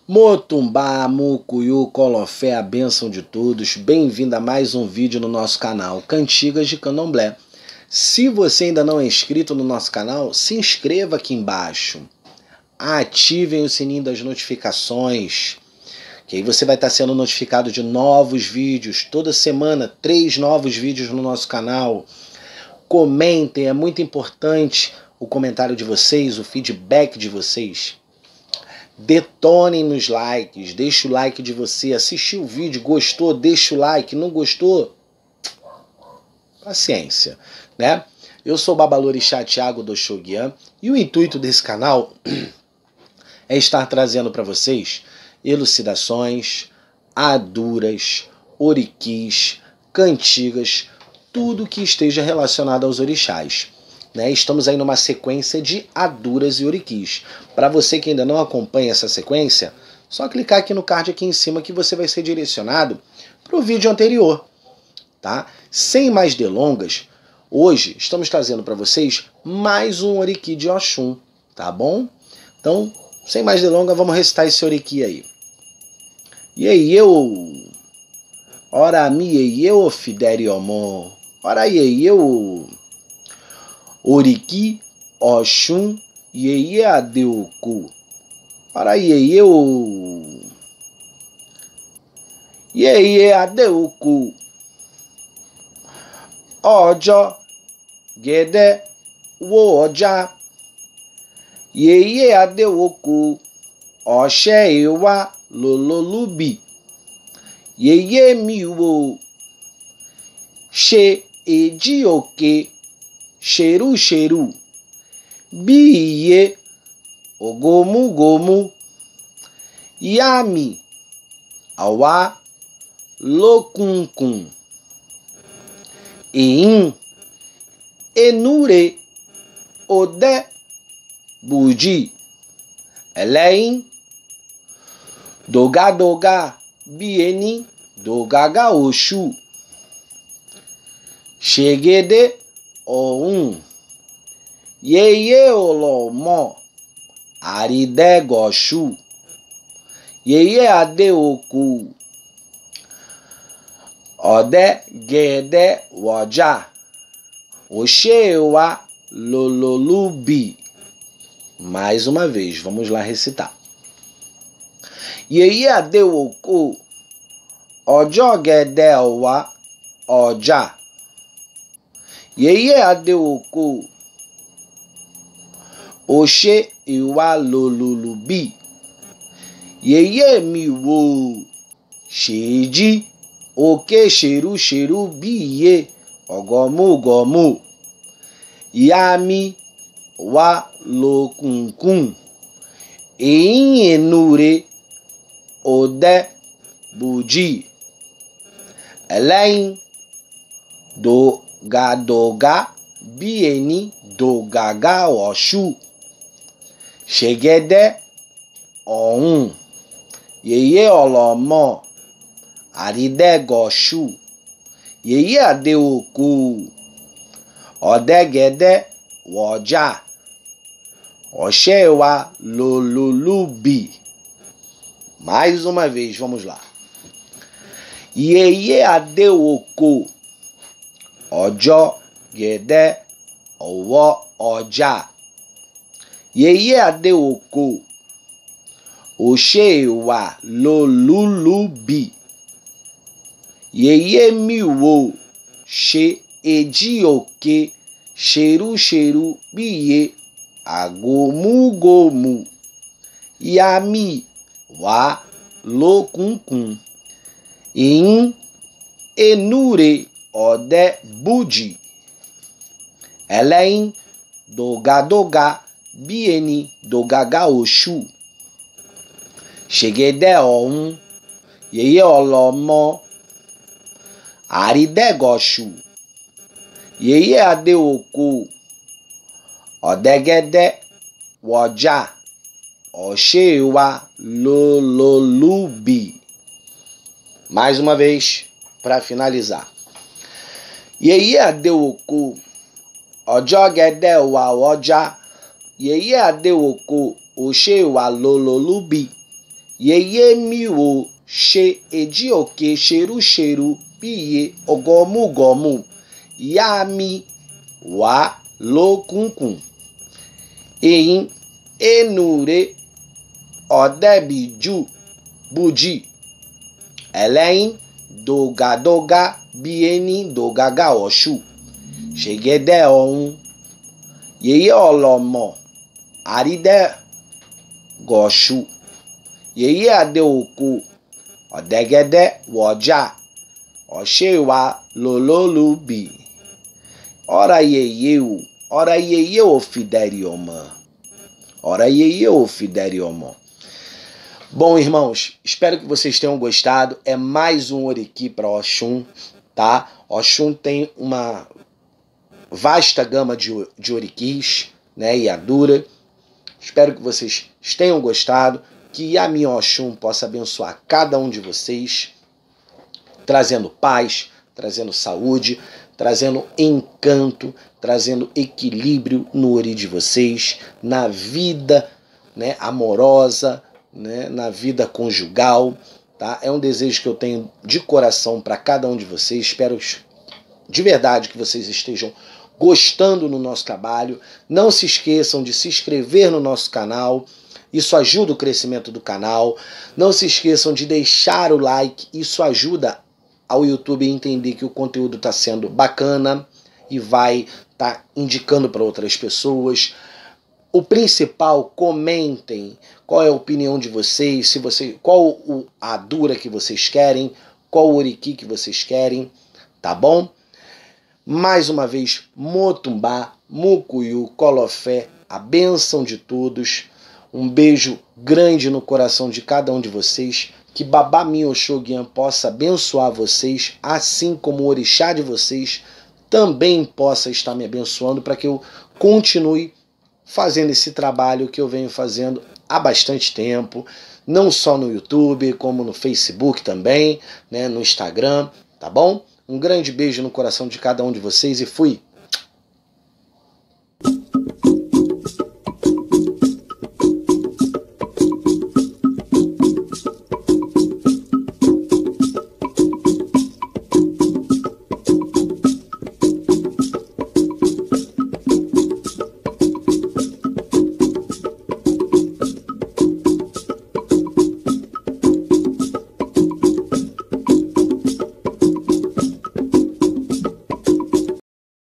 Motumbá, Mucuyu, Colofé, a bênção de todos. Bem-vindo a mais um vídeo no nosso canal Cantigas de Candomblé. Se você ainda não é inscrito no nosso canal, se inscreva aqui embaixo. Ativem o sininho das notificações, que aí você vai estar sendo notificado de novos vídeos. Toda semana, 3 novos vídeos no nosso canal. Comentem, é muito importante o comentário de vocês, o feedback de vocês. Detonem nos likes, deixa o like de você, assistiu o vídeo, gostou, deixa o like, não gostou, paciência, né? Eu sou o Babalorixá Thiago do Oxoguian e o intuito desse canal é estar trazendo para vocês elucidações, aduras, oriquis, cantigas, tudo que esteja relacionado aos orixás. Estamos aí numa sequência de aduras e oriquis. Para você que ainda não acompanha essa sequência, só clicar aqui no card aqui em cima que você vai ser direcionado para o vídeo anterior. Tá? Sem mais delongas, hoje estamos trazendo para vocês mais um oriqui de Oxum, tá bom? Então, sem mais delongas, vamos recitar esse oriqui aí. E aí eu, ora mi e eu fidere homo, ora e eu Oriqui, Oxum, Iê Adeuku. Para Iê Adeuku. Ojo, Gede, Woja. Iê Adeuku. Oxewa, Lololubi. Iê Miwo. She Ejioke. Xeru, xeru, biye, ogomu, gomu, yami, awa, lokunkun, in, enure, ode, buji, elein, doga, doga, bieni, dogaga, oxu, chegede, Oun, Yeye Olomo, Aride Goshu, Yeye Adeoku, Ode Gede Woja, Oxewa Lololubi. Mais uma vez, vamos lá recitar. Yeye Adeoku, Ojo Gede Wa Oja. Yeye Adeoku, Oxe Iwa Lolulubi, Yeye Miwo, Sheji, Oke Sheru Sheru Biye, Ogomu Gomu, Yami Wa Lokunkun, Enure Ode Buji, Elain Do Gadoga bieni dogaga oxu. Chegede ohun. Yeye olomo. Aride goshu. Yeye adeoku. Odegede woja. Oxewa lolulubi. Mais uma vez, vamos lá. Yeye adeoku. Ojo, Gede, Owo, Oja. Yeye Adeoku. Oxewa Lolulubi. Yeye Miwo. She Ejioke. Xeru Xeru Biye. Agomu Gomu. Yami Wa Lokunkun. In Enure Ode Budi, Elein, Doga Doga, Bieni, Dogaga Oxu, Chegede Ohun, Yeye Olomo, Aride Goshu, Yeye Adeoku, Odegede Woja, Oxewa Lololubi. Mais uma vez, para finalizar. Yèyé Adéwòkó ọjọ́ gẹ́dẹ́ wà ọjà. Yèyé Adéwòkó òṣè wà lólólúbi. Yèyé mi wò ṣe èjì òkè ṣerúṣerú bíye ọgọ́mùgọ́mù. Ìyá mi wà lókùnkùn. Eyín enure ọ̀dẹ́bìjú bùjì. Ẹlẹ́yìn dògàdògà bí ẹni dògàgà ọ̀ṣù. Ṣègẹ́dẹ́ ọ̀hún. Yèyé ọlọ́mọ àrídẹ́ gọ̀ṣù. Yèyé Adéwòkó ọ̀dẹ́gẹ́dẹ́ wọ̀jà. Ọ̀ṣèwà lólólúbi. Ora yèyé o. Ora yèyé ò fidere ọmọ. Ora yèyé ò fidere ọmọ. Bom, irmãos, espero que vocês tenham gostado. É mais um Oriki para Oxum, tá? Oxum tem uma vasta gama de orikis, né? E adura. Espero que vocês tenham gostado. Que a minha Oxum possa abençoar cada um de vocês, trazendo paz, trazendo saúde, trazendo encanto, trazendo equilíbrio no ori de vocês, na vida, né, amorosa, né, na vida conjugal, tá? É um desejo que eu tenho de coração para cada um de vocês. Espero de verdade que vocês estejam gostando do nosso trabalho. Não se esqueçam de se inscrever no nosso canal. Isso ajuda o crescimento do canal. Não se esqueçam de deixar o like. Isso ajuda ao YouTube a entender que o conteúdo está sendo bacana e vai estar indicando para outras pessoas. O principal, comentem qual é a opinião de vocês, qual a dura que vocês querem, qual o oriki que vocês querem, tá bom? Mais uma vez, Motumbá, Mucuyu, Colofé, a bênção de todos. Um beijo grande no coração de cada um de vocês. Que Babá Minha Oxóguian possa abençoar vocês, assim como o orixá de vocês também possa estar me abençoando para que eu continue fazendo esse trabalho que eu venho fazendo há bastante tempo, não só no YouTube, como no Facebook também, né, no Instagram, tá bom? Um grande beijo no coração de cada um de vocês e fui!